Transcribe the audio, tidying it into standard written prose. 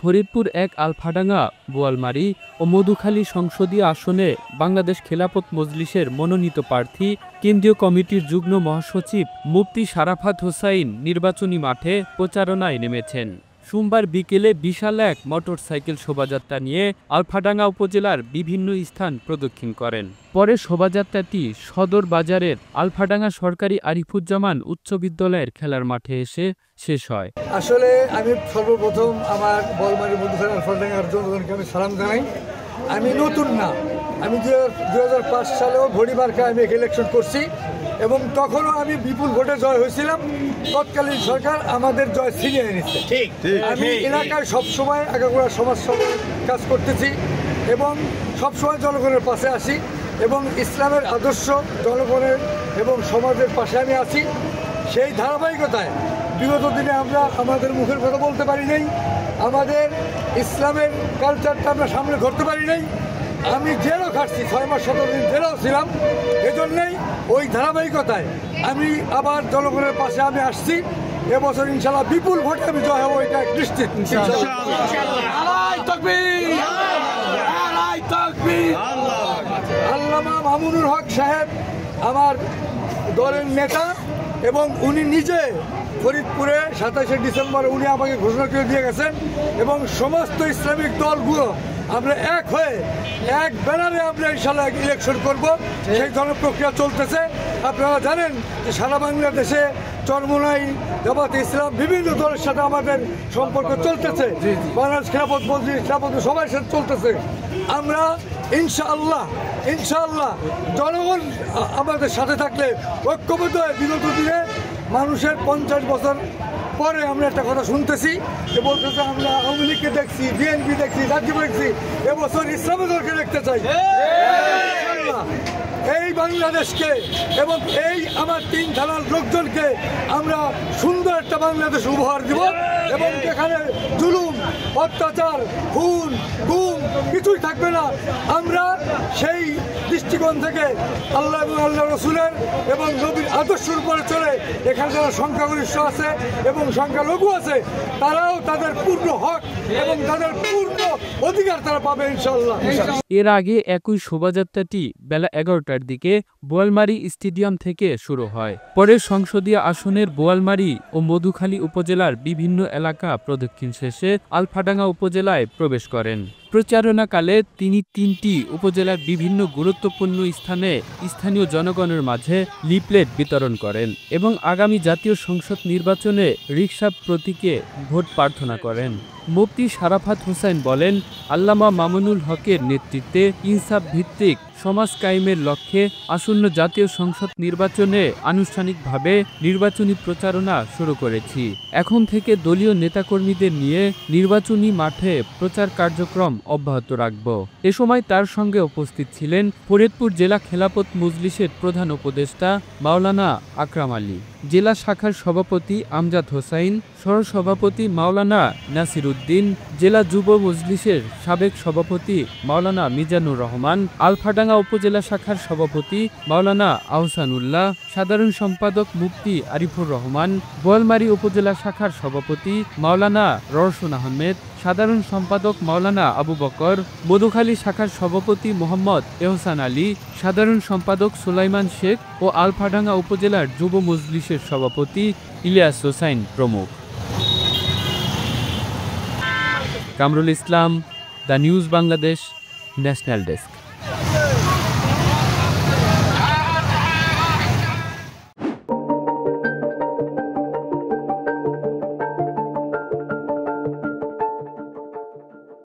ফরিদপুর ১ আলফাডাঙ্গা, বোয়ালমারী ও মধুখালী সংসদীয় আসনে বাংলাদেশ খেলাফত মজলিসের মনোনীত প্রার্থী কেন্দ্রীয় কমিটির যুগ্ম মহাসচিব মুফতি শারাফাত হোসাইন নির্বাচনী মাঠে প্রচারণায় নেমেছেন। সোমবার বিকেলে বিশাল এক মোটরসাইকেল শোভাযাত্রা নিয়ে আলফাডাঙ্গা উপজেলার বিভিন্ন স্থান প্রদক্ষিণ করেন। পরে শোভাযাত্রাটি সদর বাজারের আলফাডাঙ্গা সরকারি আরিফুজ্জামান উচ্চ বিদ্যালয়ের খেলার মাঠে এসে শেষ হয়। আসলে আমি সর্বপ্রথম আমার বোয়ালমারী মধুখালী আলফাডাঙ্গার জনগণকে আমি সালাম জানাই। আমি নতুন না, আমি 2005 সালেও ঘড়িবারখায় আমি ইলেকশন করছি এবং তখনও আমি বিপুল ভোটে জয় হয়েছিলাম। তৎকালীন সরকার আমাদের জয় ছিনিয়ে এনেছে। আমি এলাকায় সবসময় আগাগোড়া সমাজ কাজ করতেছি এবং সবসময় জনগণের পাশে আসি এবং ইসলামের আদর্শ জনগণের এবং সমাজের পাশে আমি আছি। সেই ধারাবাহিকতায় বিগত দিনে আমরা আমাদের মুখের কথা বলতে পারি নাই, আমাদের ইসলামের কালচারটা আমরা সামনে ধরতে পারি নাই। আমি জেলও খাটছি, 6 মাস 17 দিন জেলেও ছিলাম। এজন্যই ওই ধারাবাহিকতায় আমি আবার জনগণের পাশে আমি আসছি। এবছর ইনশাল্লাহ বিপুল ভোটে আমি জয় হবো, এটা নিশ্চিত। আল্লামা মামুনুল হক সাহেব আমার দলের নেতা এবং উনি নিজে ফরিদপুরে 27শে ডিসেম্বর উনি আমাকে ঘোষণা করে দিয়ে গেছেন এবং সমস্ত ইসলামিক দলগুলো আমরা এক হয়ে এক ব্যানারে আমরা ইনশাল্লাহ ইলেকশন করব। সেই ধরনের প্রক্রিয়া চলতেছে। আপনারা জানেন যে সারা বাংলাদেশে চরমোনাই, জামাতে ইসলাম বিভিন্ন দলের সাথে আমাদের সম্পর্ক চলতেছে। বাংলাদেশ খেলাফত মজলিস, খেলাফত সবার সাথে চলতেছে। আমরা ইনশাআল্লাহ জনগণ আমাদের সাথে থাকলে ঐক্যবদ্ধ হয়ে বিগত দিনে মানুষের 50 বছর পরে আমরা একটা কথা শুনতেছি যে বলতেছে আমরা আওয়ামী লীগকে দেখছি, বিএনপি দেখছি, রাজ্য দেখছি, এবছর ইসলামী দলকে দেখতে চাই। এই বাংলাদেশকে এবং এই আমার 3 থানার লোকজনকে আমরা সুন্দর একটা বাংলাদেশ উপহার দিব এবং যেখানে জুলুম, অত্যাচার, খুন, গুম কিছুই থাকবে না। আমরা সেই দৃষ্টিকোণ থেকে আল্লাহ এবং আল্লাহ রসুলের এবং নবীর আদর্শের উপরে চলে এখানে যারা সংখ্যাগরিষ্ঠ আছে এবং সংখ্যালঘু আছে তারাও তাদের পূর্ণ হক এবং তাদের পূর্ণ অধিকার তারা পাবে ইনশাআল্লাহ। এর আগে একই শোভাযাত্রাটি বেলা 11টার দিকে বোয়ালমারী স্টেডিয়াম থেকে শুরু হয়। পরে সংসদীয় আসনের বোয়ালমারী ও মধুখালী উপজেলার বিভিন্ন এলাকা প্রদক্ষিণ শেষে আলফাডাঙ্গা উপজেলায় প্রবেশ করেন। প্রচারণাকালে তিনি 3টি উপজেলার বিভিন্ন গুরুত্বপূর্ণ স্থানে স্থানীয় জনগণের মাঝে লিফলেট বিতরণ করেন এবং আগামী জাতীয় সংসদ নির্বাচনে রিকশা প্রতীকে ভোট প্রার্থনা করেন। মুফতি শারাফাত হোসাইন বলেন, আল্লামা মামুনুল হকের নেতৃত্বে ইনসাফ ভিত্তিক সমাজ কায়েমের লক্ষ্যে আসন্ন জাতীয় সংসদ নির্বাচনে আনুষ্ঠানিকভাবে নির্বাচনী প্রচারণা শুরু করেছি। এখন থেকে দলীয় নেতাকর্মীদের নিয়ে নির্বাচনী মাঠে প্রচার কার্যক্রম অব্যাহত রাখব। এ সময় তার সঙ্গে উপস্থিত ছিলেন ফরিদপুর জেলা খেলাফত মজলিসের প্রধান উপদেষ্টা মাওলানা আকরাম আলী, জেলা শাখার সভাপতি আমজাদ হোসাইন, সহসভাপতি মাওলানা নাসির উদ্দিন, জেলা যুব মজলিসের সাবেক সভাপতি মাওলানা মিজানুর রহমান, আলফাডাঙ্গা উপজেলা শাখার সভাপতি মাওলানা আহসানুল্লাহ, সাধারণ সম্পাদক মুফতি আরিফুর রহমান, বোয়ালমারী উপজেলা শাখার সভাপতি মাওলানা রওশন আহমেদ, সাধারণ সম্পাদক মাওলানা আবু বকর, মধুখালী শাখার সভাপতি মোহাম্মদ এহসান আলী, সাধারণ সম্পাদক সুলাইমান শেখ ও আলফাডাঙ্গা উপজেলার যুব মজলিসের সভাপতি ইলিয়াস হোসাইন প্রমুখ। Kamrul Islam, the news Bangladesh, national desk.